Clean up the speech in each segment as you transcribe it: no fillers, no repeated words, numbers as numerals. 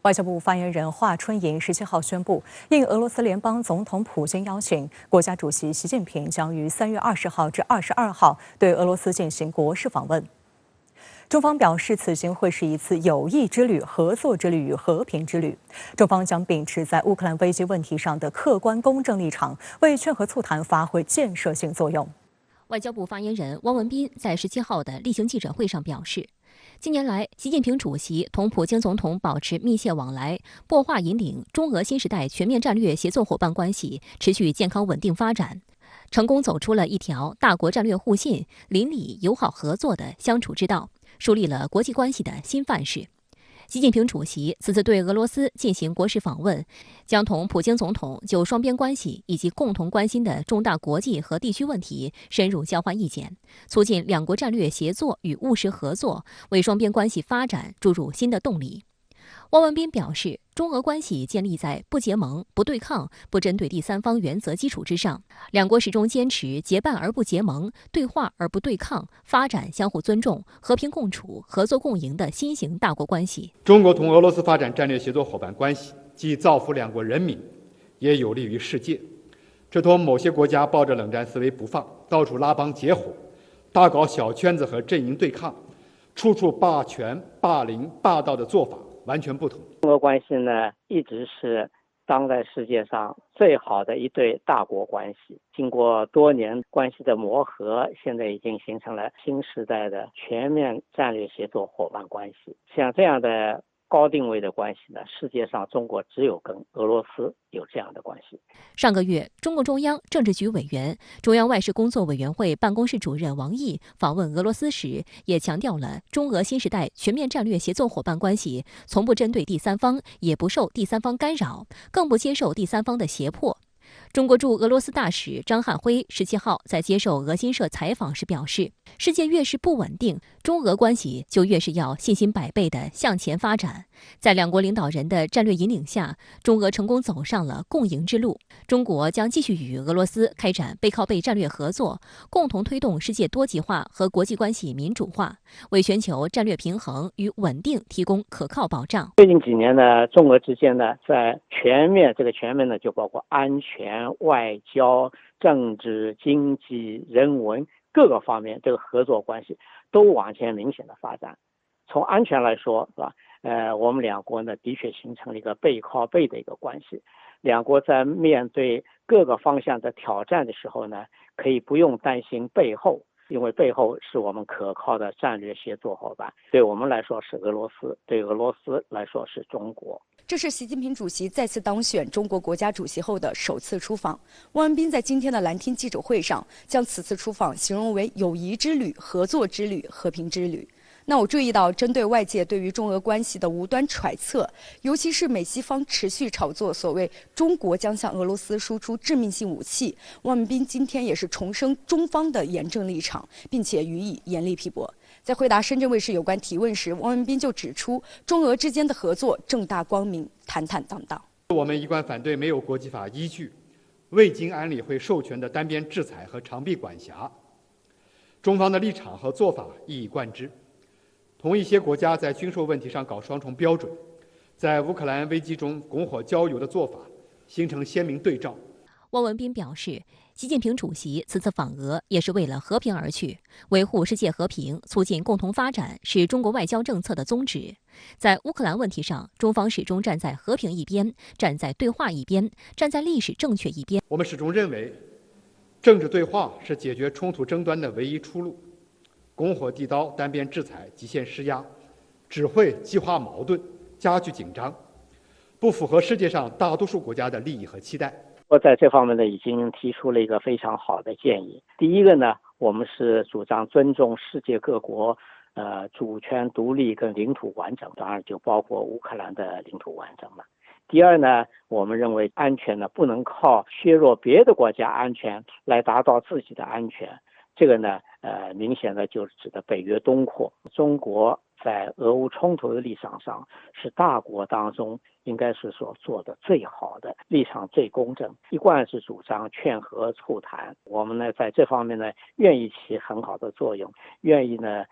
外交部发言人华春莹17号宣布，应俄罗斯联邦总统普京邀请，国家主席习近平将于3月20号至22号对俄罗斯进行国事访问。中方表示，此行会是一次友谊之旅、合作之旅与和平之旅。中方将秉持在乌克兰危机问题上的客观公正立场，为劝和促谈发挥建设性作用。外交部发言人汪文斌在17号的例行记者会上表示，近年来，习近平主席同普京总统保持密切往来，擘画引领中俄新时代全面战略协作伙伴关系持续健康稳定发展，成功走出了一条大国战略互信、邻里友好合作的相处之道，树立了国际关系的新范式。习近平主席此次对俄罗斯进行国事访问，将同普京总统就双边关系以及共同关心的重大国际和地区问题深入交换意见，促进两国战略协作与务实合作，为双边关系发展注入新的动力。汪文斌表示，中俄关系建立在不结盟、不对抗、不针对第三方原则基础之上，两国始终坚持结伴而不结盟、对话而不对抗，发展相互尊重、和平共处、合作共赢的新型大国关系。中国同俄罗斯发展战略协作伙伴关系，既造福两国人民，也有利于世界。这同某些国家抱着冷战思维不放，到处拉帮结伙，大搞小圈子和阵营对抗，处处霸权、霸凌、霸道的做法完全不同。中俄关系呢，一直是当代世界上最好的一对大国关系。经过多年关系的磨合，现在已经形成了新时代的全面战略协作伙伴关系。像这样的高定位的关系呢，世界上中国只有跟俄罗斯有这样的关系。上个月，中共中央政治局委员、中央外事工作委员会办公室主任王毅访问俄罗斯时，也强调了中俄新时代全面战略协作伙伴关系从不针对第三方，也不受第三方干扰，更不接受第三方的胁迫。中国驻俄罗斯大使张汉辉17号在接受俄新社采访时表示，世界越是不稳定，中俄关系就越是要信心百倍地向前发展。在两国领导人的战略引领下，中俄成功走上了共赢之路。中国将继续与俄罗斯开展背靠背战略合作，共同推动世界多极化和国际关系民主化，为全球战略平衡与稳定提供可靠保障。最近几年呢，中俄之间呢，在全面呢，就包括安全、外交、政治、经济、人文各个方面，这个合作关系都往前明显的发展。从安全来说，是吧？我们两国呢，的确形成了一个背靠背的一个关系。两国在面对各个方向的挑战的时候呢，可以不用担心背后，因为背后是我们可靠的战略协作伙伴。对我们来说是俄罗斯，对俄罗斯来说是中国。这是习近平主席再次当选中国国家主席后的首次出访。汪文斌在今天的蓝天记者会上，将此次出访形容为友谊之旅、合作之旅、和平之旅。那我注意到，针对外界对于中俄关系的无端揣测，尤其是美西方持续炒作所谓中国将向俄罗斯输出致命性武器，汪文斌今天也是重申中方的严正立场，并且予以严厉批驳。在回答深圳卫视有关提问时，汪文斌就指出，中俄之间的合作正大光明、坦坦荡荡。我们一贯反对没有国际法依据、未经安理会授权的单边制裁和长臂管辖。中方的立场和做法一以贯之。同一些国家在军售问题上搞双重标准，在乌克兰危机中拱火浇油的做法形成鲜明对照。汪文斌表示，习近平主席此次访俄也是为了和平而去，维护世界和平、促进共同发展是中国外交政策的宗旨。在乌克兰问题上，中方始终站在和平一边，站在对话一边，站在历史正确一边。我们始终认为，政治对话是解决冲突争端的唯一出路。拱火递刀、单边制裁、极限施压，只会激化矛盾、加剧紧张，不符合世界上大多数国家的利益和期待。我在这方面呢，已经提出了一个非常好的建议。第一个呢，我们是主张尊重世界各国主权独立跟领土完整，当然就包括乌克兰的领土完整了。第二呢，我们认为安全呢不能靠削弱别的国家安全来达到自己的安全。这个呢，明显的就是指的北约东扩。中国在俄乌冲突的立场上，是大国当中应该是所做的最好的，立场最公正，一贯是主张劝和促谈。我们呢在这方面呢愿意起很好的作用，愿意呢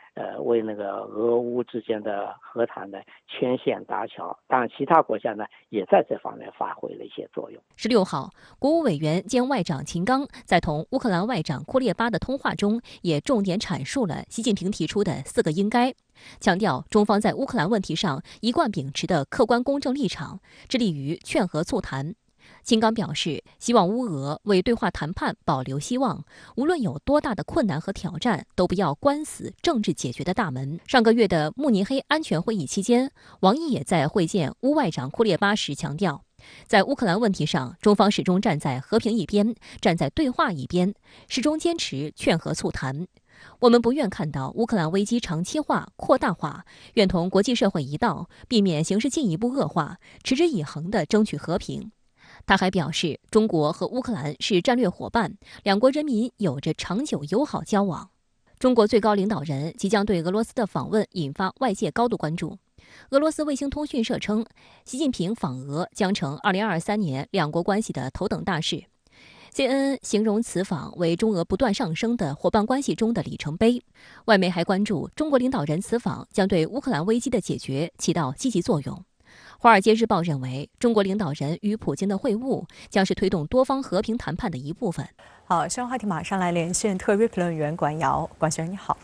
为那个俄乌之间的和谈呢牵线搭桥。当然，其他国家呢也在这方面发挥了一些作用。16号，国务委员兼外长秦刚在同乌克兰外长库列巴的通话中，也重点阐述了习近平提出的4个应该，强调中方在乌克兰问题上一贯秉持的客观公正立场，致力于劝和促谈。秦刚表示，希望乌俄为对话谈判保留希望，无论有多大的困难和挑战，都不要关死政治解决的大门。上个月的慕尼黑安全会议期间，王毅也在会见乌外长库列巴时强调，在乌克兰问题上，中方始终站在和平一边，站在对话一边，始终坚持劝和促谈。我们不愿看到乌克兰危机长期化、扩大化，愿同国际社会一道，避免形势进一步恶化，持之以恒地争取和平。他还表示，中国和乌克兰是战略伙伴，两国人民有着长久友好交往。中国最高领导人即将对俄罗斯的访问引发外界高度关注。俄罗斯卫星通讯社称，习近平访俄将成2023年两国关系的头等大事。CNN 形容此访为中俄不断上升的伙伴关系中的里程碑。外媒还关注中国领导人此访将对乌克兰危机的解决起到积极作用。《华尔街日报》认为，中国领导人与普京的会晤将是推动多方和平谈判的一部分。好，相关话题马上来连线特约评论员管瑶。管先生你好。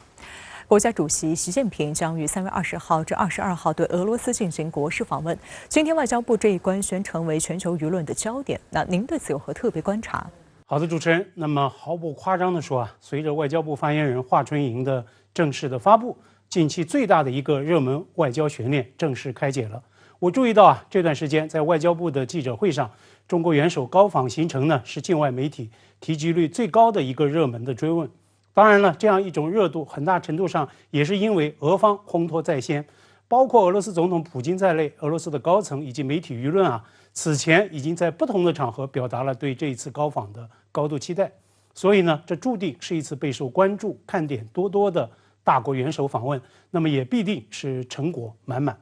国家主席习近平将于3月20号至22号对俄罗斯进行国事访问。今天外交部这一官宣成为全球舆论的焦点。那您对此有何特别观察？好的，主持人。那么毫不夸张地说随着外交部发言人华春莹的正式的发布，近期最大的一个热门外交悬念正式开解了。我注意到这段时间在外交部的记者会上，中国元首高访行程呢是境外媒体提及率最高的一个热门的追问。当然了，这样一种热度很大程度上也是因为俄方烘托在先，包括俄罗斯总统普京在内，俄罗斯的高层以及媒体舆论此前已经在不同的场合表达了对这一次高访的高度期待。所以呢，这注定是一次备受关注、看点多多的大国元首访问，那么也必定是成果满满。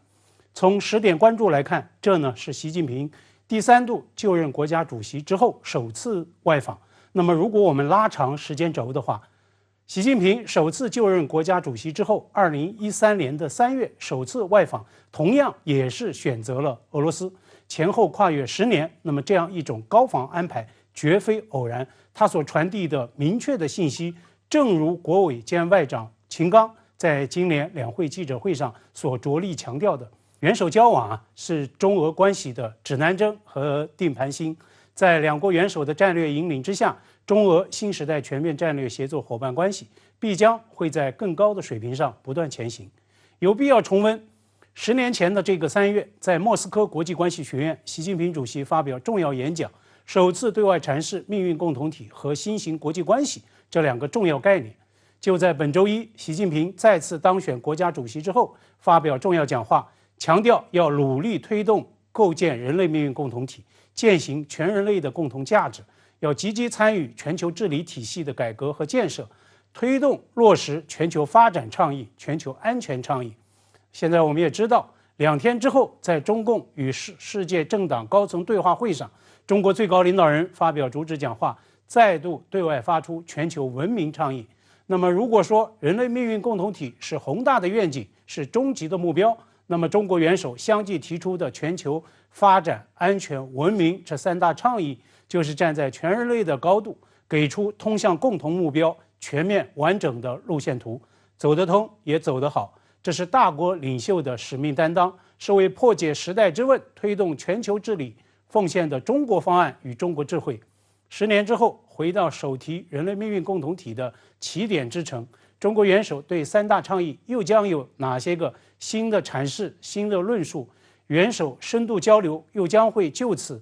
从10点关注来看，这呢是习近平第3度就任国家主席之后首次外访。那么如果我们拉长时间轴的话，习近平首次就任国家主席之后，2013年的3月首次外访，同样也是选择了俄罗斯，前后跨越10年。那么这样一种高访安排绝非偶然，它所传递的明确的信息，正如国委兼外长秦刚在今年两会记者会上所着力强调的，元首交往是中俄关系的指南针和定盘星。在两国元首的战略引领之下，中俄新时代全面战略协作伙伴关系必将会在更高的水平上不断前行。有必要重温10年前的这个3月，在莫斯科国际关系学院，习近平主席发表重要演讲，首次对外阐释命运共同体和新型国际关系这2个重要概念。就在本周一，习近平再次当选国家主席之后，发表重要讲话，强调要努力推动构建人类命运共同体，践行全人类的共同价值，要积极参与全球治理体系的改革和建设，推动落实全球发展倡议、全球安全倡议。现在我们也知道，2天之后，在中共与世界政党高层对话会上，中国最高领导人发表主旨讲话，再度对外发出全球文明倡议。那么如果说人类命运共同体是宏大的愿景，是终极的目标，那么中国元首相继提出的全球发展、安全、文明这3大倡议，就是站在全人类的高度，给出通向共同目标全面完整的路线图，走得通也走得好。这是大国领袖的使命担当，是为破解时代之问、推动全球治理奉献的中国方案与中国智慧。10年之后，回到首提人类命运共同体的起点之城，中国元首对3大倡议又将有哪些个新的阐释、新的论述？元首深度交流又将会就此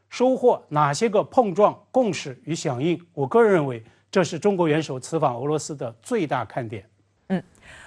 收获哪些个碰撞、共识与响应？我个人认为，这是中国元首此访俄罗斯的最大看点。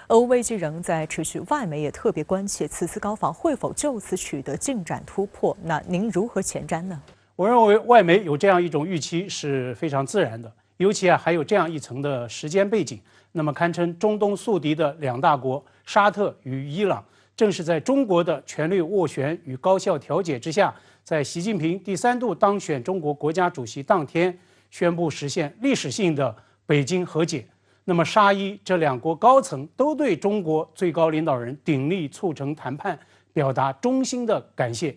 俄乌危机仍在持续，外媒也特别关切此次高访会否就此取得进展突破。那您如何前瞻呢？我认为外媒有这样一种预期是非常自然的，尤其还有这样一层的时间背景，那么堪称中东宿敌的两大国沙特与伊朗，正是在中国的权力斡旋与高效调解之下，在习近平第3度当选中国国家主席当天，宣布实现历史性的北京和解。那么沙伊这两国高层都对中国最高领导人鼎力促成谈判表达衷心的感谢。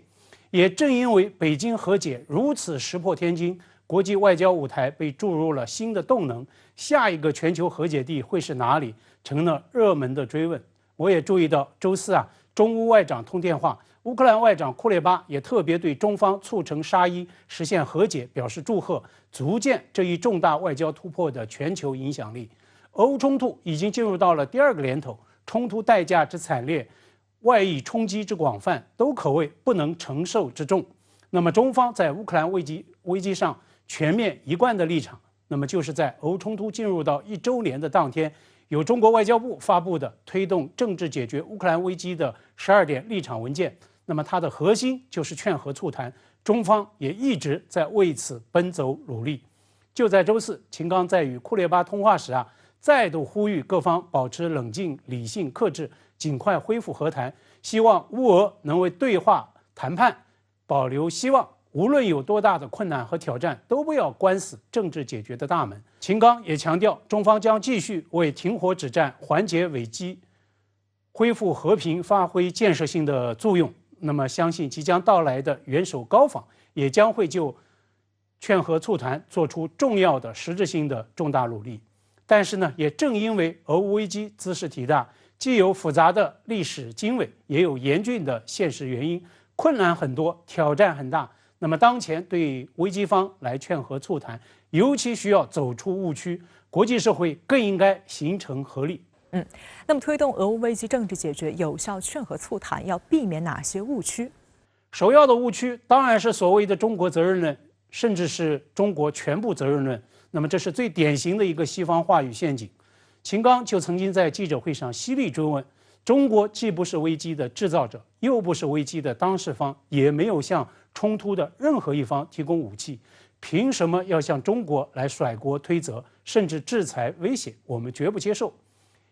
也正因为北京和解如此石破天惊，国际外交舞台被注入了新的动能，下一个全球和解地会是哪里，成了热门的追问。我也注意到周4中乌外长通电话，乌克兰外长库列巴也特别对中方促成沙伊实现和解表示祝贺，足见这一重大外交突破的全球影响力。俄乌冲突已经进入到了第2个年头，冲突代价之惨烈，外溢冲击之广泛，都可谓不能承受之重。那么中方在乌克兰危机上全面一贯的立场，那么就是在俄乌冲突进入到1周年的当天，由中国外交部发布的推动政治解决乌克兰危机的12点立场文件，那么它的核心就是劝和促谈，中方也一直在为此奔走努力。就在周4，秦刚在与库列巴通话时再度呼吁各方保持冷静、理性、克制，尽快恢复和谈，希望乌俄能为对话谈判保留希望，无论有多大的困难和挑战，都不要关死政治解决的大门。秦刚也强调，中方将继续为停火止战、缓解危机、恢复和平发挥建设性的作用。那么，相信即将到来的元首高访也将会就劝和促谈做出重要的实质性的重大努力。但是呢，也正因为俄乌危机兹事体大，既有复杂的历史经纬，也有严峻的现实原因，困难很多，挑战很大。那么当前对危机方来劝和促谈，尤其需要走出误区，国际社会更应该形成合力。那么推动俄乌危机政治解决、有效劝和促谈，要避免哪些误区？首要的误区当然是所谓的中国责任论，甚至是中国全部责任论。那么这是最典型的一个西方话语陷阱。秦刚就曾经在记者会上犀利追问，中国既不是危机的制造者，又不是危机的当事方，也没有向冲突的任何一方提供武器，凭什么要向中国来甩锅推责，甚至制裁威胁？我们绝不接受。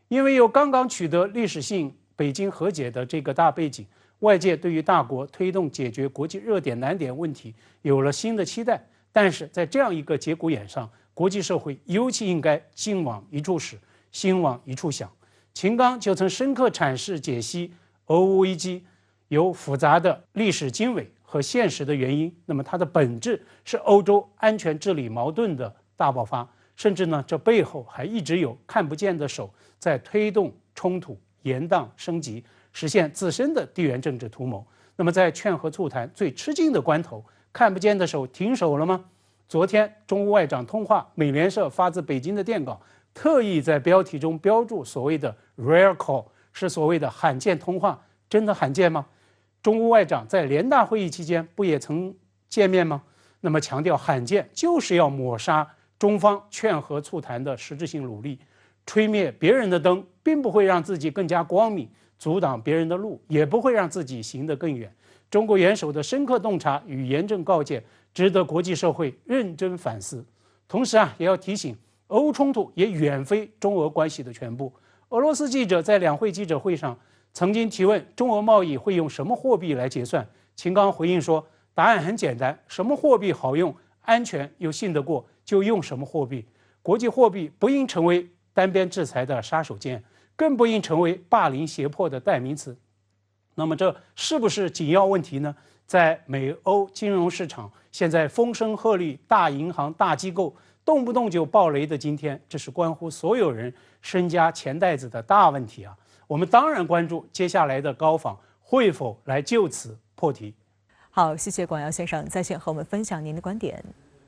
因为有刚刚取得历史性北京和解的这个大背景，外界对于大国推动解决国际热点难点问题有了新的期待。但是在这样一个节骨眼上，国际社会尤其应该劲往一处使，心往一处想。秦刚就曾深刻阐释解析俄乌危机有复杂的历史经纬和现实的原因，那么它的本质是欧洲安全治理矛盾的大爆发，甚至呢，这背后还一直有看不见的手在推动冲突延宕升级，实现自身的地缘政治图谋。那么在劝和促谈最吃劲的关头，看不见的手停手了吗？昨天中乌外长通话，美联社发自北京的电稿特意在标题中标注所谓的 rare call， 是所谓的罕见通话。真的罕见吗？中乌外长在联大会议期间不也曾见面吗？那么强调罕见，就是要抹杀中方劝和促谈的实质性努力。吹灭别人的灯，并不会让自己更加光明，阻挡别人的路，也不会让自己行得更远。中国元首的深刻洞察与严正告诫，值得国际社会认真反思。同时也要提醒，俄乌冲突也远非中俄关系的全部。俄罗斯记者在两会记者会上曾经提问，中俄贸易会用什么货币来结算？秦刚回应说，答案很简单，什么货币好用、安全又信得过，就用什么货币。国际货币不应成为单边制裁的杀手锏，更不应成为霸凌胁迫的代名词。那么这是不是紧要问题呢？在美欧金融市场现在风声鹤唳，大银行、大机构动不动就爆雷的今天，这是关乎所有人身家钱袋子的大问题啊！我们当然关注接下来的高访会否来就此破题。好，谢谢广尧先生在线和我们分享您的观点，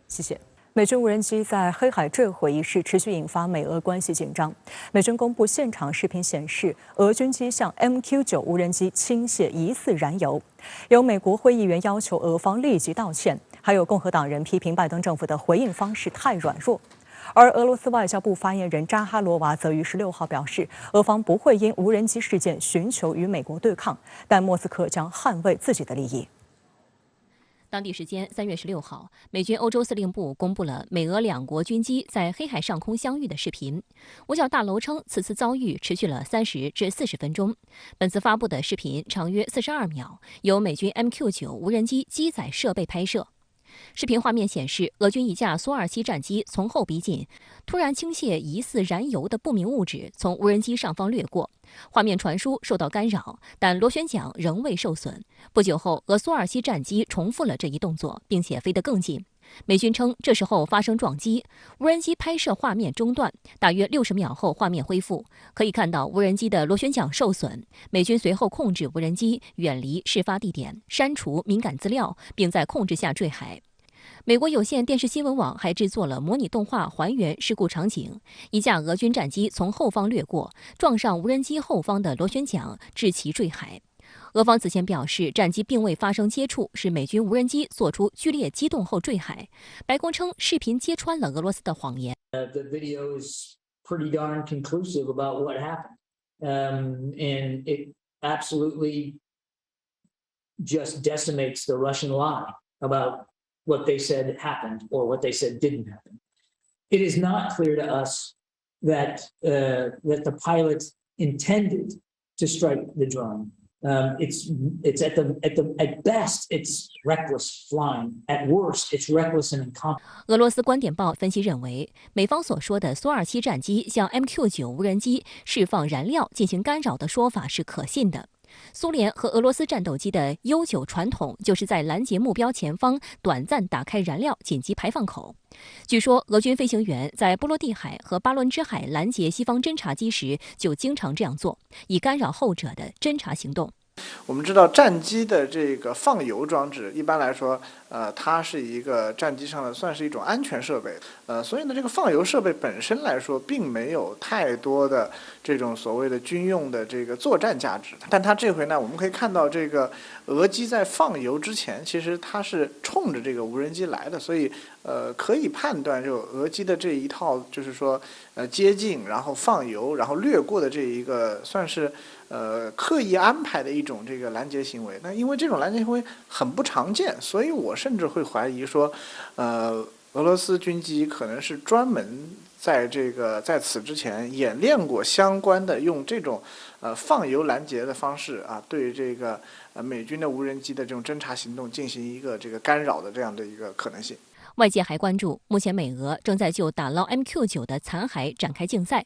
谢谢。美军无人机在黑海坠毁一事持续引发美俄关系紧张。美军公布现场视频显示，俄军机向 MQ-9 无人机倾泻疑似燃油。有美国会议员要求俄方立即道歉，还有共和党人批评拜登政府的回应方式太软弱。而俄罗斯外交部发言人扎哈罗娃则于16号表示，俄方不会因无人机事件寻求与美国对抗，但莫斯科将捍卫自己的利益。当地时间3月16号，美军欧洲司令部公布了美俄两国军机在黑海上空相遇的视频。五角大楼称，此次遭遇持续了30至40分钟。本次发布的视频长约42秒，由美军 MQ-9无人机机载设备拍摄。视频画面显示，俄军一架苏27战机从后逼近，突然倾泻疑似燃油的不明物质从无人机上方掠过，画面传输受到干扰，但螺旋桨仍未受损。不久后，俄苏27战机重复了这一动作，并且飞得更近。美军称，这时候发生撞击，无人机拍摄画面中断，大约60秒后画面恢复，可以看到无人机的螺旋桨受损。美军随后控制无人机远离事发地点，删除敏感资料，并在控制下坠海。美国有线电视新闻网还制作了模拟动画还原事故场景，一架俄军战机从后方掠过，撞上无人机后方的螺旋桨，致其坠海。俄方此前表示，战机并未发生接触，是美军无人机做出剧烈机动后坠海。白宫称，视频揭穿了俄罗斯的谎言。The video is pretty darn conclusive about what happened, and it absolutely just decimates the Russian lie about what they said happened or what they said didn't happen. It is not clear to us that the pilot intended to strike the drone. It's at best it's reckless flying. At worst, it's reckless and incompetent. 俄罗斯观点报分析认为，美方所说的苏27战机向 MQ-9无人机释放燃料进行干扰的说法是可信的。苏联和俄罗斯战斗机的悠久传统就是在拦截目标前方短暂打开燃料紧急排放口。据说，俄军飞行员在波罗的海和巴伦支海拦截西方侦察机时就经常这样做，以干扰后者的侦察行动。我们知道战机的这个放油装置，一般来说，它是一个战机上的算是一种安全设备，所以呢，这个放油设备本身来说，并没有太多的这种所谓的军用的这个作战价值。但它这回呢，我们可以看到这个俄机在放油之前，其实它是冲着这个无人机来的，所以可以判断就俄机的这一套，就是说接近，然后放油，然后掠过的这一个算是。刻意安排的一种这个拦截行为，那因为这种拦截行为很不常见，所以我甚至会怀疑说，俄罗斯军机可能是专门在此之前演练过相关的用这种放油拦截的方式啊，对这个美军的无人机的这种侦察行动进行一个这个干扰的这样的一个可能性。外界还关注，目前美俄正在就打捞 MQ-9的残骸展开竞赛。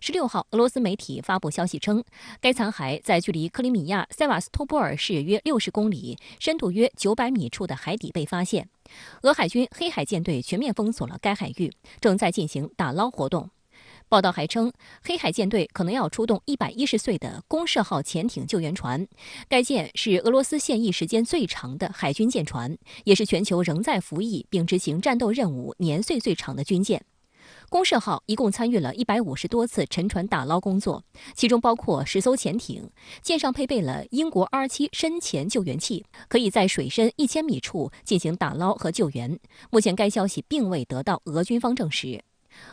16号，俄罗斯媒体发布消息称，该残骸在距离克里米亚塞瓦斯托波尔市约60公里、深度约900米处的海底被发现。俄海军黑海舰队全面封锁了该海域，正在进行打捞活动。报道还称，黑海舰队可能要出动110岁的公社号潜艇救援船，该舰是俄罗斯现役时间最长的海军舰船，也是全球仍在服役并执行战斗任务年岁最长的军舰。公社号一共参与了150多次沉船打捞工作，其中包括10艘潜艇，舰上配备了英国 R7 深潜救援器，可以在水深1000米处进行打捞和救援。目前该消息并未得到俄军方证实。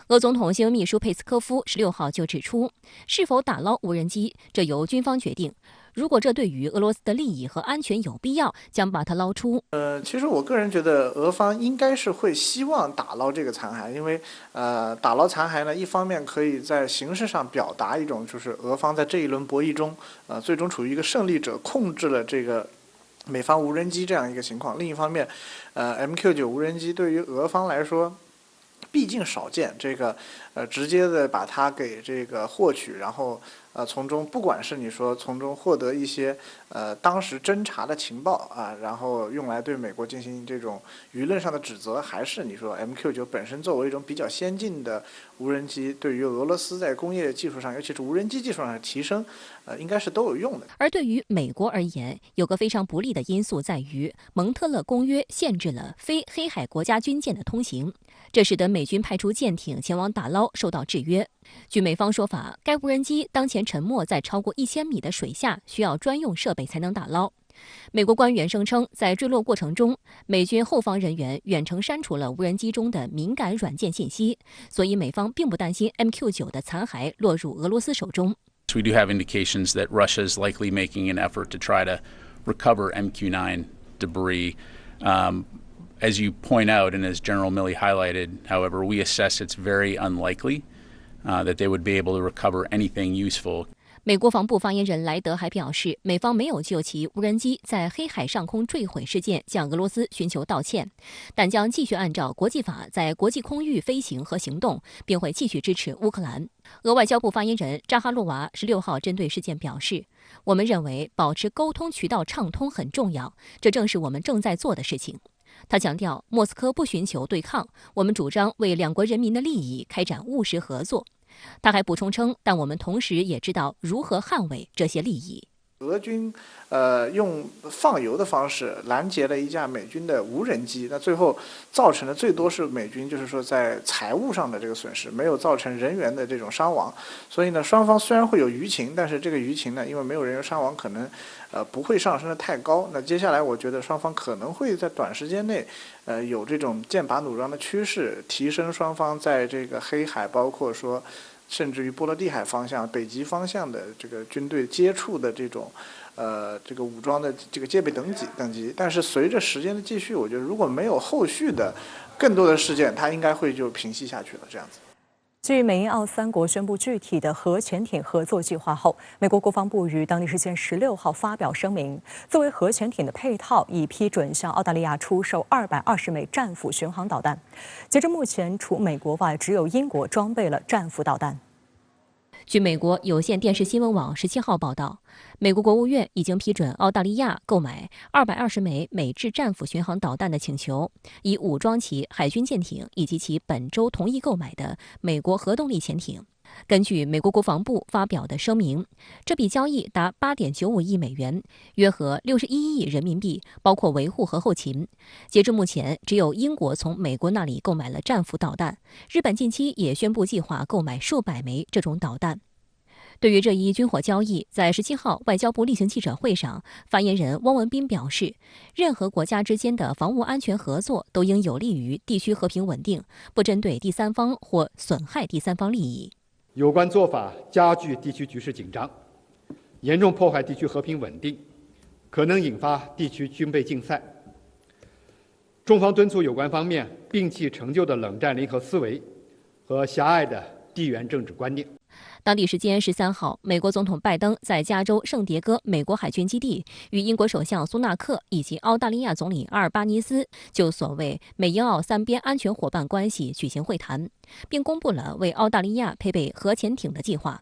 俄总统新闻秘书佩斯科夫16号就指出，是否打捞无人机，这由军方决定。如果这对于俄罗斯的利益和安全有必要，将把它捞出。其实我个人觉得，俄方应该是会希望打捞这个残骸，因为打捞残骸呢，一方面可以在形式上表达一种就是俄方在这一轮博弈中，最终处于一个胜利者，控制了这个美方无人机这样一个情况。另一方面，MQ-9无人机对于俄方来说，毕竟少见，这个直接的把它给这个获取，然后从中不管是你说从中获得一些当时侦查的情报啊，然后用来对美国进行这种舆论上的指责，还是你说 MQ-9本身作为一种比较先进的无人机，对于俄罗斯在工业技术上，尤其是无人机技术上的提升，应该是都有用的。而对于美国而言，有个非常不利的因素在于蒙特勒公约限制了非黑海国家军舰的通行，这使得美军派出舰艇前往打捞受到制约。据美方说法，该无人机当前沉没在超过1000米的水下，需要专用设备才能打捞。美国官员声称，在坠落过程中，美军后方人员远程删除了无人机中的敏感软件信息，所以美方并不担心 MQ-9的残骸落入俄罗斯手中。We do have indications that Russia is likely making an effort to try to recover MQ-9 debris. As you point out, and as General Milley highlighted, however, we assess it's very unlikely that they would be able to recover anything useful. 美国防部发言人莱德还表示，美方没有就其无人机在黑海上空坠毁事件向俄罗斯寻求道歉，但将继续按照国际法在国际空域飞行和行动，并会继续支持乌克兰。俄外交部发言人扎哈洛娃16号针对事件表示，我们认为保持沟通渠道畅通很重要，这正是我们正在做的事情。他强调，莫斯科不寻求对抗，我们主张为两国人民的利益开展务实合作。他还补充称，但我们同时也知道如何捍卫这些利益。俄军用放油的方式拦截了一架美军的无人机，那最后造成的最多是美军就是说在财务上的这个损失，没有造成人员的这种伤亡。所以呢，双方虽然会有舆情，但是这个舆情呢，因为没有人员伤亡，可能不会上升的太高。那接下来我觉得双方可能会在短时间内有这种剑拔弩张的趋势，提升双方在这个黑海，包括说甚至于波罗的海方向、北极方向的这个军队接触的这种这个武装的这个戒备等级。但是随着时间的继续，我觉得如果没有后续的更多的事件，它应该会就平息下去了。这样子。继美英澳3国宣布具体的核潜艇合作计划后，美国国防部于当地时间16号发表声明，作为核潜艇的配套，已批准向澳大利亚出售220枚战斧巡航导弹。截至目前，除美国外，只有英国装备了战斧导弹。据美国有线电视新闻网17号报道，美国国务院已经批准澳大利亚购买220枚美制战斧巡航导弹的请求，以武装其海军舰艇以及其本周同意购买的美国核动力潜艇。根据美国国防部发表的声明，这笔交易达8.95亿美元，约合61亿人民币，包括维护和后勤。截至目前，只有英国从美国那里购买了战斧导弹，日本近期也宣布计划购买数百枚这种导弹。对于这一军火交易，在17号外交部例行记者会上，发言人汪文斌表示，任何国家之间的防务安全合作都应有利于地区和平稳定，不针对第三方或损害第三方利益。有关做法加剧地区局势紧张，严重破坏地区和平稳定，可能引发地区军备竞赛。中方敦促有关方面摒弃陈旧的冷战零和思维和狭隘的地缘政治观念。当地时间13号，美国总统拜登在加州圣迭戈美国海军基地与英国首相苏纳克以及澳大利亚总理阿尔巴尼斯就所谓美英澳三边安全伙伴关系举行会谈，并公布了为澳大利亚配备核潜艇的计划。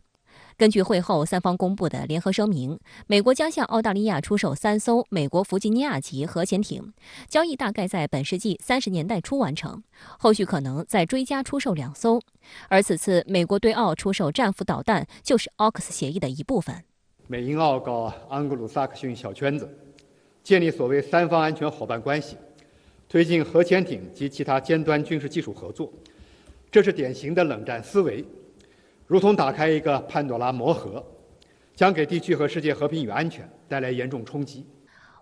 根据会后三方公布的联合声明，美国将向澳大利亚出售3艘美国弗吉尼亚级核潜艇，交易大概在本世纪30年代初完成，后续可能再追加出售2艘。而此次美国对澳出售战斧导弹就是 AUKUS 协议的一部分。美英澳搞安格鲁萨克逊小圈子，建立所谓三方安全伙伴关系，推进核潜艇及其他尖端军事技术合作，这是典型的冷战思维，如同打开一个潘多拉魔盒，将给地区和世界和平与安全带来严重冲击。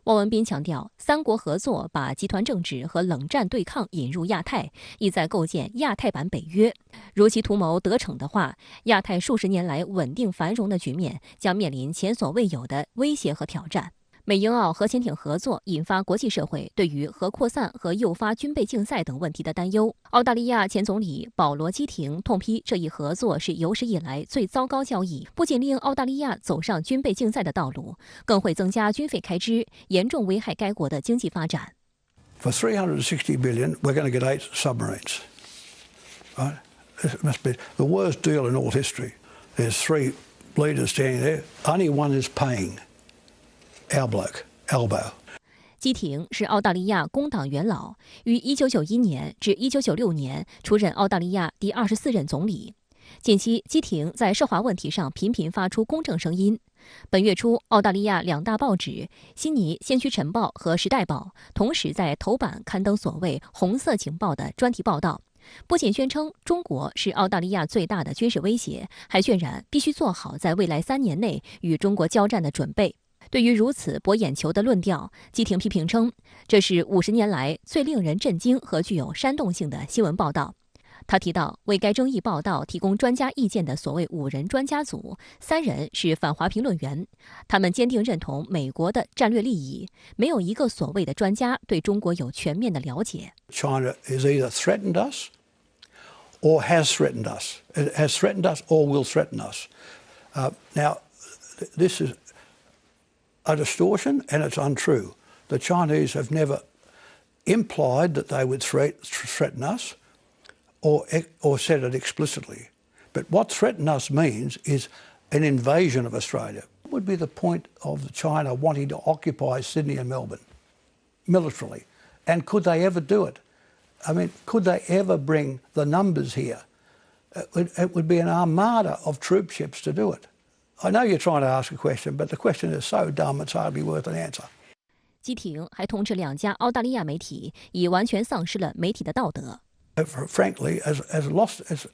汪文斌强调，三国合作把集团政治和冷战对抗引入亚太，意在构建亚太版北约。如其图谋得逞的话，亚太数十年来稳定繁荣的局面将面临前所未有的威胁和挑战。美英澳核潜艇合作引发国际社会对于核扩散和诱发军备竞赛等问题的担忧。澳大利亚前总理保罗·基廷痛批这一合作是有史以来最糟糕交易，不仅令澳大利亚走上军备竞赛的道路，更会增加军费开支，严重危害该国的经济发展。For $360 billion, we're going to get 8 submarines. Right? This must be the worst deal in all history. There's 3 leaders standing there. Only one is paying. Our bloke, elbow. 基廷是澳大利亚工党元老，于1991年至1996年出任澳大利亚第24任总理。近期，基廷在涉华问题上频频发出公正声音。本月初，澳大利亚2大报纸《悉尼先驱晨报》和《时代报》同时在头版刊登所谓“红色情报”的专题报道，不仅宣称中国是澳大利亚最大的军事威胁，还渲染必须做好在未来3年内与中国交战的准备。对于如此博眼球的论调，基廷批评称，这是50年来最令人震惊和具有煽动性的新闻报道。他提到，为该争议报道提供专家意见的所谓5人专家组，3人是反华评论员，他们坚定认同美国的战略利益，没有一个所谓的专家对中国有全面的了解。China is either threatened us or has threatened us. It has threatened us or will threaten us. Now, this is a distortion and it's untrue. The Chinese have never implied that they would threaten us or said it explicitly. But what threaten us means is an invasion of Australia. What would be the point of China wanting to occupy Sydney and Melbourne militarily? And could they ever do it? I mean, could they ever bring the numbers here? It would be an armada of troop ships to do it. I know you're trying to ask a question, but the question is so dumb it's hardly worth an answer. 基廷还通知2家澳大利亚媒体已完全丧失了媒体的道德。Frankly, as lost as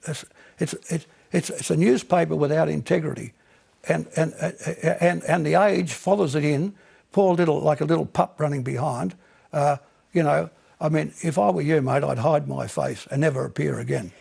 it's a newspaper without integrity, and the Age follows it in, poor little like a little pup running behind. You know, I mean, if I were you, mate, I'd hide my face and never appear again.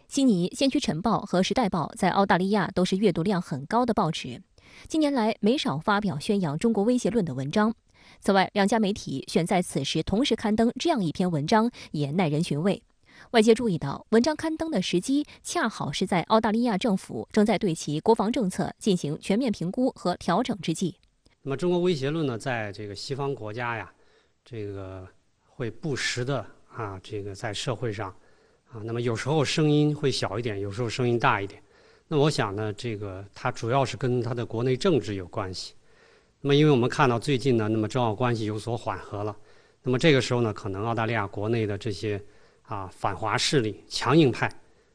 悉尼先驱晨报和时代报在澳大利亚都是阅读量很高的报纸，近年来没少发表宣扬中国威胁论的文章。此外，2家媒体选在此时同时刊登这样一篇文章，也耐人寻味。外界注意到，文章刊登的时机恰好是在澳大利亚政府正在对其国防政策进行全面评估和调整之际。那么，中国威胁论呢，在这个西方国家呀，这个会不时的这个在社会上那么有时候声音会小一点，有时候声音大一点。那我想呢，这个它主要是跟它的国内政治有关系。那么，因为我们看到最近呢，那么中澳关系有所缓和了，那么这个时候呢，可能澳大利亚国内的这些反华势力、强硬派，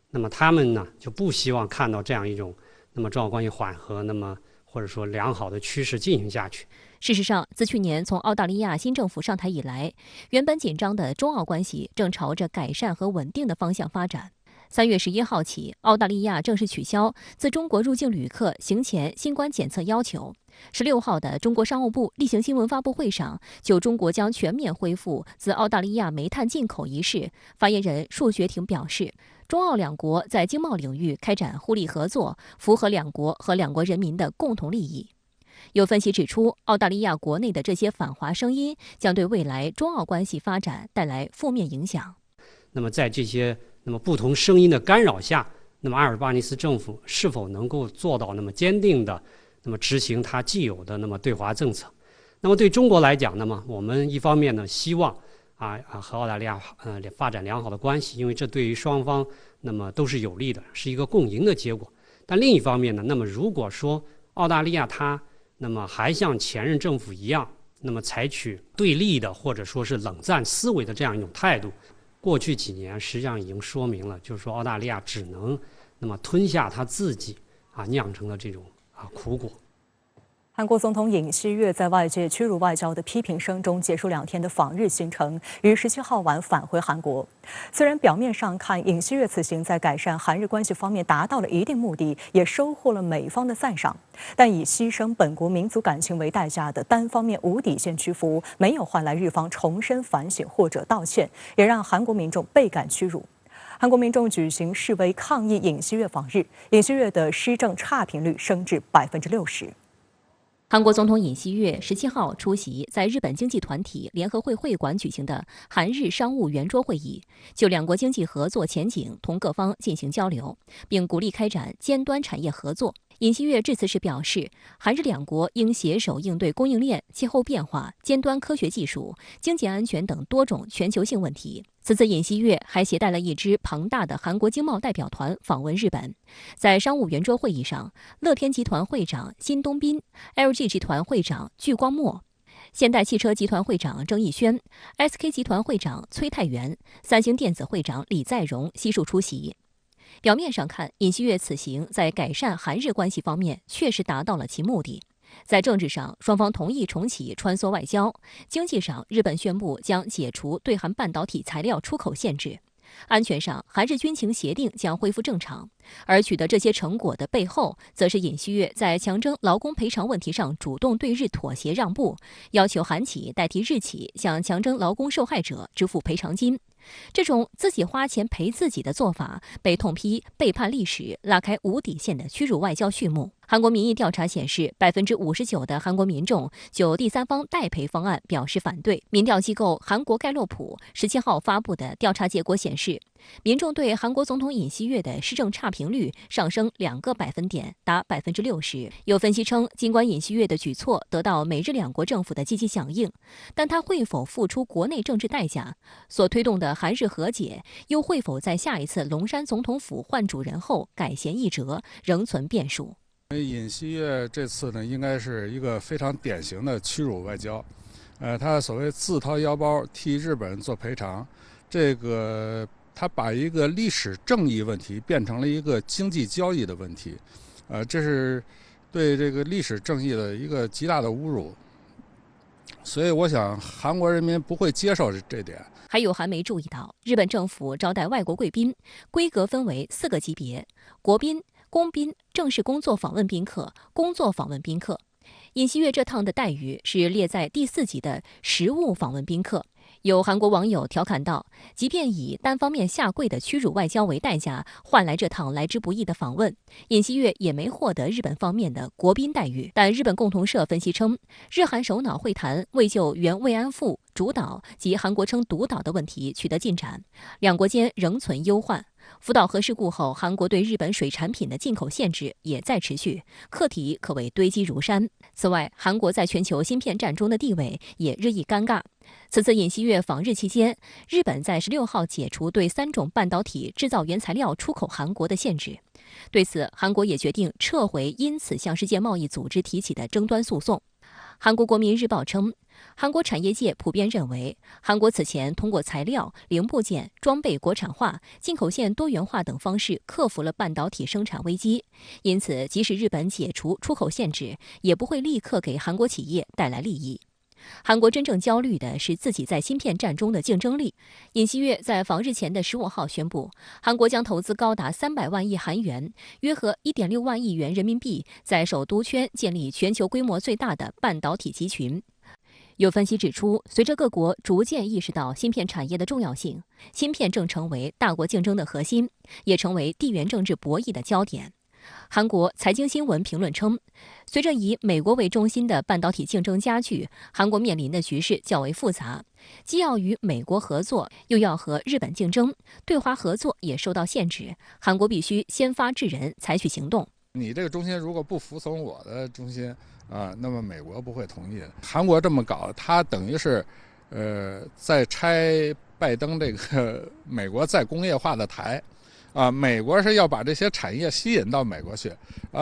那么他们呢就不希望看到这样一种那么中澳关系缓和，那么或者说良好的趋势进行下去。事实上，自去年从澳大利亚新政府上台以来，原本紧张的中澳关系正朝着改善和稳定的方向发展。3月11号起，澳大利亚正式取消自中国入境旅客行前新冠检测要求。16号的中国商务部例行新闻发布会上，就中国将全面恢复自澳大利亚煤炭进口一事，发言人束学庭表示，中澳2国在经贸领域开展互利合作，符合2国和2国人民的共同利益。有分析指出，澳大利亚国内的这些反华声音将对未来中澳关系发展带来负面影响。那么在这些不同声音的干扰下，那么阿尔巴尼斯政府是否能够做到坚定的执行它既有的对华政策？那么对中国来讲，我们一方面呢希望和澳大利亚发展良好的关系，因为这对于双方都是有利的，是一个共赢的结果。但另一方面呢，如果说澳大利亚它还像前任政府一样，采取对立的或者说是冷战思维的这样一种态度，过去几年实际上已经说明了，就是说澳大利亚只能吞下他自己酿成的这种苦果。韩国总统尹锡悦在外界屈辱外交的批评声中结束2天的访日行程，于17号晚返回韩国。虽然表面上看尹锡悦此行在改善韩日关系方面达到了一定目的，也收获了美方的赞赏，但以牺牲本国民族感情为代价的单方面无底线屈服，没有换来日方重申反省或者道歉，也让韩国民众倍感屈辱。韩国民众举行示威抗议尹锡悦访日，尹锡悦的施政差评率升至60%。韩国总统尹锡悦17号出席在日本经济团体联合会会馆举行的韩日商务圆桌会议，就2国经济合作前景同各方进行交流，并鼓励开展尖端产业合作。尹锡悦致辞时表示，韩日2国应携手应对供应链、气候变化、尖端科学技术、经济安全等多种全球性问题。此次尹锡悦还携带了一支庞大的韩国经贸代表团访问日本。在商务圆桌会议上，乐天集团会长辛东彬、LG 集团会长具光墨、现代汽车集团会长郑义轩、SK 集团会长崔泰元、三星电子会长李在镕悉数出席。表面上看，尹锡悦此行在改善韩日关系方面确实达到了其目的。在政治上，双方同意重启穿梭外交；经济上，日本宣布将解除对韩半导体材料出口限制；安全上，韩日军情协定将恢复正常。而取得这些成果的背后，则是尹锡悦在强征劳工赔偿问题上主动对日妥协让步，要求韩企代替日企向强征劳工受害者支付赔偿金。这种自己花钱赔自己的做法，被痛批背叛历史、拉开无底线的屈辱外交序幕。韩国民意调查显示，59%的韩国民众就第三方代赔方案表示反对。民调机构韩国盖洛普17号发布的调查结果显示，民众对韩国总统尹锡悦的施政差评率上升2个百分点，达60%。有分析称，尽管尹锡悦的举措得到美日两国政府的积极响应，但他会否付出国内政治代价？所推动的韩日和解，又会否在下一次龙山总统府换主人后改弦易辙，仍存变数。尹锡悦这次呢，应该是一个非常典型的屈辱外交，他所谓自掏腰包替日本做赔偿，这个他把一个历史正义问题变成了一个经济交易的问题，这是对这个历史正义的一个极大的侮辱，所以我想韩国人民不会接受这点。还有韩媒注意到，日本政府招待外国贵宾规格分为4个级别：国宾、公宾、正式工作访问宾客、工作访问宾客。尹锡悦这趟的待遇是列在第4级的实务访问宾客。有韩国网友调侃道，即便以单方面下跪的屈辱外交为代价换来这趟来之不易的访问，尹锡悦也没获得日本方面的国宾待遇。但日本共同社分析称，日韩首脑会谈未就原慰安妇主导及韩国称独岛的问题取得进展，两国间仍存忧患。福岛核事故后，韩国对日本水产品的进口限制也在持续，课题可谓堆积如山。此外，韩国在全球芯片战中的地位也日益尴尬。此次尹锡悦访日期间，日本在16号解除对3种半导体制造原材料出口韩国的限制。对此，韩国也决定撤回因此向世界贸易组织提起的争端诉讼。韩国国民日报称，韩国产业界普遍认为，韩国此前通过材料、零部件、装备国产化、进口线多元化等方式克服了半导体生产危机，因此即使日本解除出口限制，也不会立刻给韩国企业带来利益。韩国真正焦虑的是自己在芯片战中的竞争力。尹锡悦在访日前的15号宣布，韩国将投资高达300万亿韩元，约合1.6万亿元人民币，在首都圈建立全球规模最大的半导体集群。有分析指出，随着各国逐渐意识到芯片产业的重要性，芯片正成为大国竞争的核心，也成为地缘政治博弈的焦点。韩国财经新闻评论称，随着以美国为中心的半导体竞争加剧，韩国面临的局势较为复杂，既要与美国合作，又要和日本竞争，对华合作也受到限制。韩国必须先发制人，采取行动。你这个中心如果不服从我的中心那么美国不会同意的。韩国这么搞，它等于是在拆拜登这个美国再工业化的台。美国是要把这些产业吸引到美国去，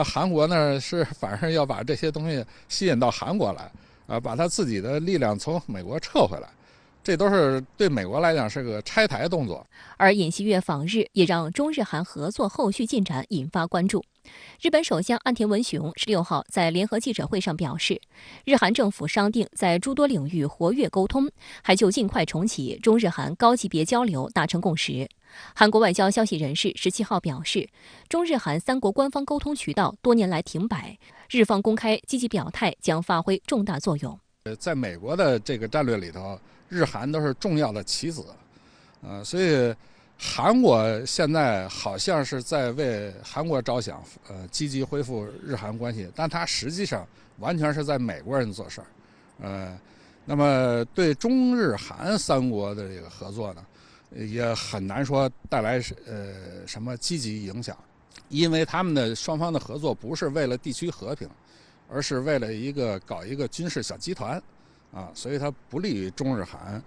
韩国呢是反而要把这些东西吸引到韩国来，把他自己的力量从美国撤回来，这都是对美国来讲是个拆台动作。而尹锡悦访日也让中日韩合作后续进展引发关注。日本首相岸田文雄16号在联合记者会上表示，日韩政府商定在诸多领域活跃沟通，还就尽快重启中日韩高级别交流达成共识。韩国外交消息人士17号表示，中日韩3国官方沟通渠道多年来停摆，日方公开积极表态将发挥重大作用。在美国的这个战略里头，日韩都是重要的棋子，所以韩国现在好像是在为韩国着想，积极恢复日韩关系，但它实际上完全是在美国人做事儿，那么对中日韩3国的这个合作呢，也很难说带来什么积极影响，因为他们的双方的合作不是为了地区和平，而是为了搞一个军事小集团，所以它不利于中日韩。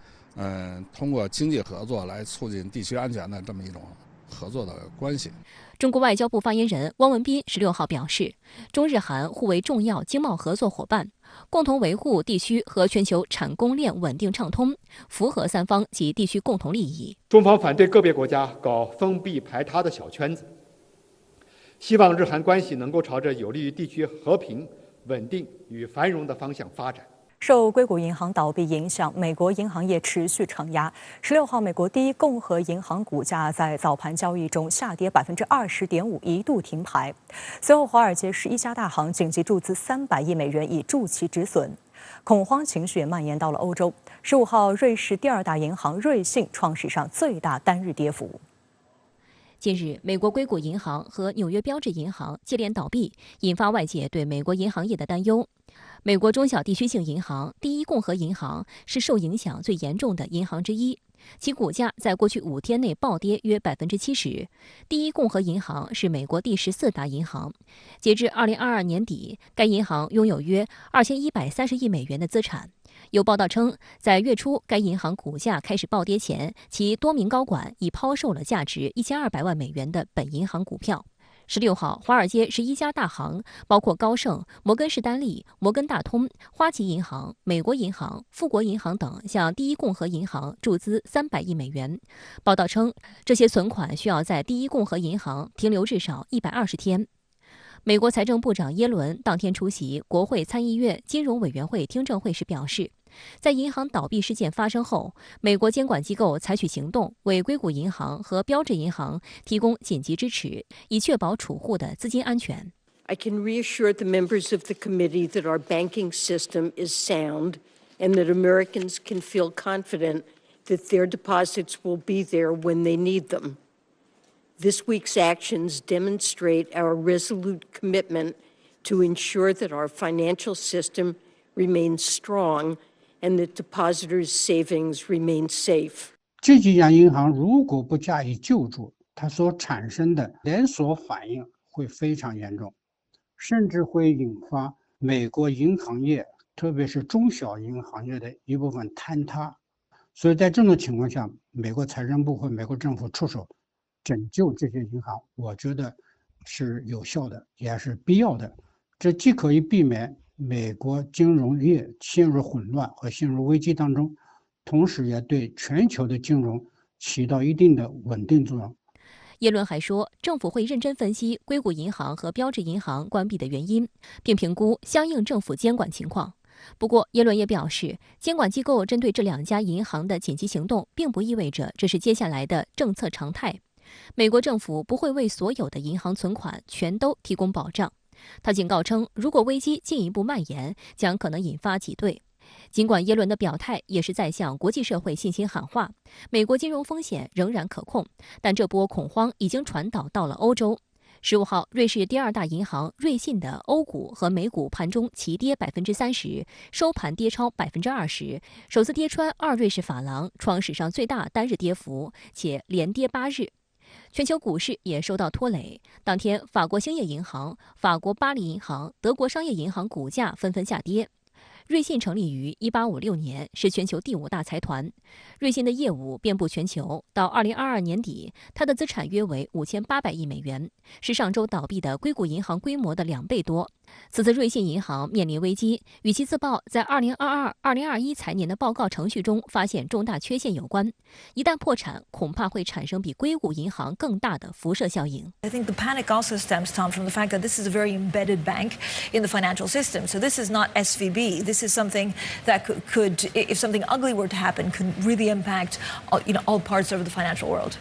通过经济合作来促进地区安全的这么一种合作的关系。中国外交部发言人汪文斌16号表示，中日韩互为重要经贸合作伙伴，共同维护地区和全球产供链稳定畅通，符合3方及地区共同利益。中方反对个别国家搞封闭排他的小圈子，希望日韩关系能够朝着有利于地区和平、稳定与繁荣的方向发展。受硅谷银行倒闭影响，美国银行业持续承压。16号，美国第一共和银行股价在早盘交易中下跌20.5%，一度停牌。随后，华尔街11家大行紧急注资300亿美元以助其止损。恐慌情绪也蔓延到了欧洲。15号，瑞士第2大银行瑞信创史上最大单日跌幅。近日，美国硅谷银行和纽约标致银行接连倒闭，引发外界对美国银行业的担忧。美国中小地区性银行第一共和银行是受影响最严重的银行之一，其股价在过去5天内暴跌约70%。第一共和银行是美国第14大银行，截至2022年底，该银行拥有约2130亿美元的资产。有报道称，在月初该银行股价开始暴跌前，其多名高管已抛售了价值1200万美元的本银行股票。16号，华尔街11家大行，包括高盛、摩根士丹利、摩根大通、花旗银行、美国银行、富国银行等，向第一共和银行注资300亿美元。报道称，这些存款需要在第一共和银行停留至少120天。美国财政部长耶伦当天出席国会参议院金融委员会听证会时表示，在银行倒闭事件发生后，美国监管机构采取行动，为硅谷银行和标致银行提供紧急支持，以确保储户的资金安全。I can reassure the members of the committee that our banking system is sound and that Americans can feel confident that their deposits will be there when they need them. This week's actions demonstrate our resolute commitment to ensure that our financial system remains strong and that depositors' savings remain safe. 这几家银行如果不加以救助，它所产生的连锁反应会非常严重，甚至会引发美国银行业，特别是中小银行业的一部分坍塌。所以在这种情况下，美国财政部和美国政府出手拯救这些银行，我觉得是有效的，也是必要的。这既可以避免美国金融业陷入混乱和陷入危机当中，同时也对全球的金融起到一定的稳定作用。耶伦还说，政府会认真分析硅谷银行和标致银行关闭的原因，并评估相应政府监管情况。不过，耶伦也表示，监管机构针对这2家银行的紧急行动，并不意味着这是接下来的政策常态。美国政府不会为所有的银行存款全都提供保障。他警告称，如果危机进一步蔓延，将可能引发挤兑。尽管耶伦的表态也是在向国际社会信心喊话，美国金融风险仍然可控，但这波恐慌已经传导到了欧洲。15号，瑞士第2大银行瑞信的欧股和美股盘中齐跌30%，收盘跌超20%，首次跌穿2瑞士法郎，创史上最大单日跌幅，且连跌8日。全球股市也受到拖累，当天法国兴业银行、法国巴黎银行、德国商业银行股价纷纷下跌。瑞信成立于1856年，是全球第5大财团。瑞信的业务遍布全球，到2022年底，它的资产约为5800亿美元，是上周倒闭的硅谷银行规模的2倍多。此次瑞信银行面临危机，与其自曝在2022-2021财年的报告程序中发现重大缺陷有关。一旦破产，恐怕会产生比硅谷银行更大的辐射效应。 I think the panic also stems, Tom, from the fact that this is a very embedded bank in the financial system. So this is not SVB. This is something that could, if something ugly were to happen, could really impact all parts of the financial world.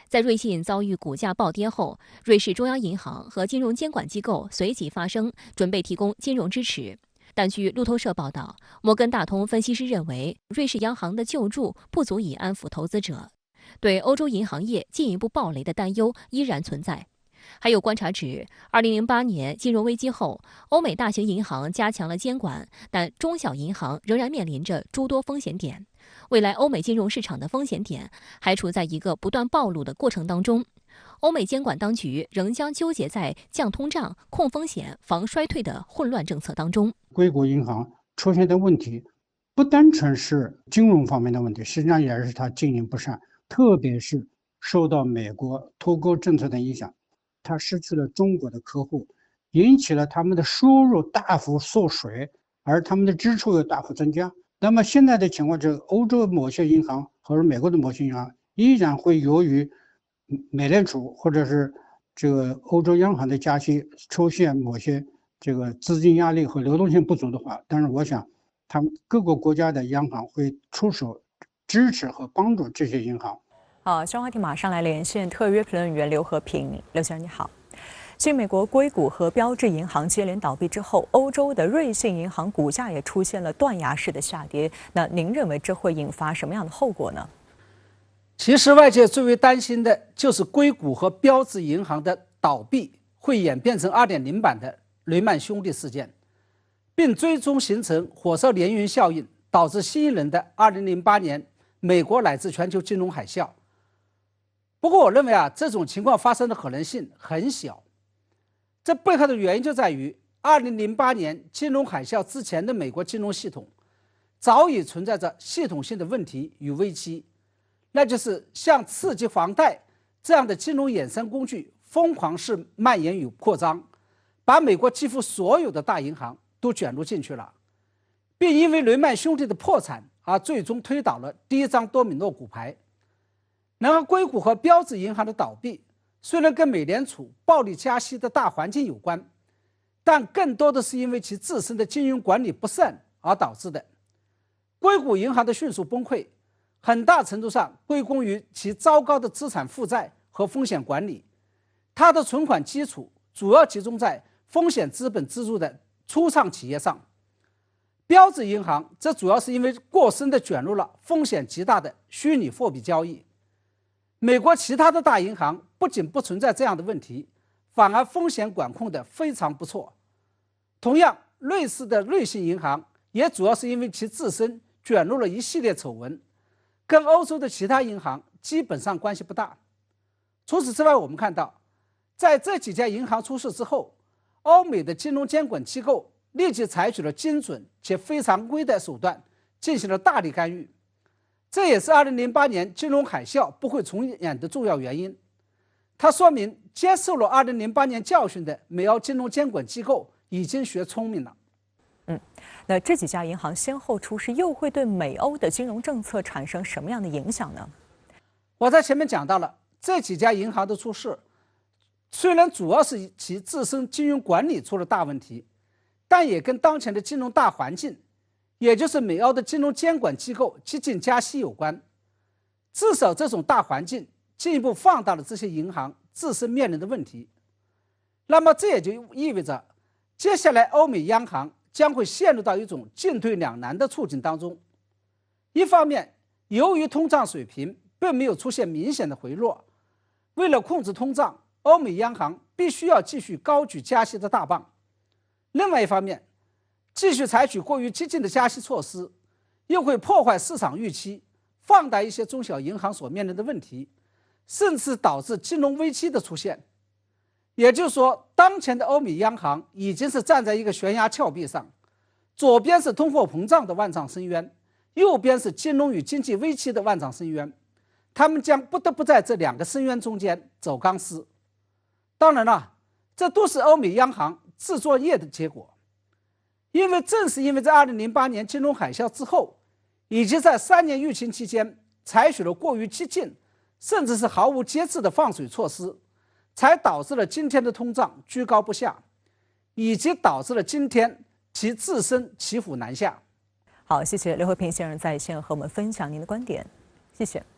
在瑞信遭遇股价暴跌后，瑞士中央银行和金融监管机构随即发声，准备提供金融支持。但据路透社报道，摩根大通分析师认为，瑞士央行的救助不足以安抚投资者，对欧洲银行业进一步暴雷的担忧依然存在。还有观察指，2008年金融危机后，欧美大型银行加强了监管，但中小银行仍然面临着诸多风险点。未来欧美金融市场的风险点还处在一个不断暴露的过程当中。欧美监管当局仍将纠结在降通胀、控风险、防衰退的混乱政策当中。硅谷银行出现的问题不单纯是金融方面的问题，实际上也是它经营不善，特别是受到美国脱钩政策的影响，它失去了中国的客户，引起了他们的收入大幅缩水，而他们的支出又大幅增加。那么现在的情况是，欧洲某些银行或者美国的某些银行依然会由于美联储或者是这个欧洲央行的加息出现某些这个资金压力和流动性不足的话，但是我想他们各个国家的央行会出手支持和帮助这些银行。好，相关话题马上来连线特约评论员刘和平，刘先生你好。继美国硅谷和标致银行接连倒闭之后，欧洲的瑞信银行股价也出现了断崖式的下跌。那您认为这会引发什么样的后果呢？其实外界最为担心的就是硅谷和标致银行的倒闭会演变成2.0版的雷曼兄弟事件，并最终形成火烧连云效应，导致新一轮的2008年美国乃至全球金融海啸。不过我认为这种情况发生的可能性很小。这背后的原因就在于2008年金融海啸之前的美国金融系统早已存在着系统性的问题与危机，那就是像刺激房贷这样的金融衍生工具疯狂式蔓延与扩张，把美国几乎所有的大银行都卷入进去了，并因为雷曼兄弟的破产而最终推倒了第一张多米诺骨牌。然而硅谷和标致银行的倒闭虽然跟美联储暴力加息的大环境有关，但更多的是因为其自身的金融管理不善而导致的。硅谷银行的迅速崩溃很大程度上归功于其糟糕的资产负债和风险管理，它的存款基础主要集中在风险资本支入的初创企业上。标致银行则主要是因为过深地卷入了风险极大的虚拟货币交易。美国其他的大银行不仅不存在这样的问题，反而风险管控得非常不错。同样，瑞士的瑞信银行也主要是因为其自身卷入了一系列丑闻，跟欧洲的其他银行基本上关系不大。除此之外，我们看到，在这几家银行出事之后，欧美的金融监管机构立即采取了精准且非常规的手段，进行了大力干预。这也是2008年金融海啸不会重演的重要原因。它说明接受了2008年教训的美欧金融监管机构已经学聪明了。那这几家银行先后出事，又会对美欧的金融政策产生什么样的影响呢？我在前面讲到了，这几家银行的出事，虽然主要是其自身金融管理出了大问题，但也跟当前的金融大环境，也就是美欧的金融监管机构激进加息有关。至少这种大环境进一步放大了这些银行自身面临的问题。那么这也就意味着，接下来欧美央行将会陷入到一种进退两难的处境当中。一方面，由于通胀水平并没有出现明显的回落，为了控制通胀，欧美央行必须要继续高举加息的大棒。另外一方面，继续采取过于激进的加息措施，又会破坏市场预期，放大一些中小银行所面临的问题，甚至导致金融危机的出现。也就是说，当前的欧美央行已经是站在一个悬崖峭壁上，左边是通货膨胀的万丈深渊，右边是金融与经济危机的万丈深渊，他们将不得不在这两个深渊中间走钢丝。当然了，这都是欧美央行自作孽的结果。正是因为在2008年金融海啸之后，以及在3年疫情期间采取了过于激进甚至是毫无节制的放水措施，才导致了今天的通胀居高不下，以及导致了今天其自身骑虎难下。好，谢谢刘和平先生在线和我们分享您的观点，谢谢。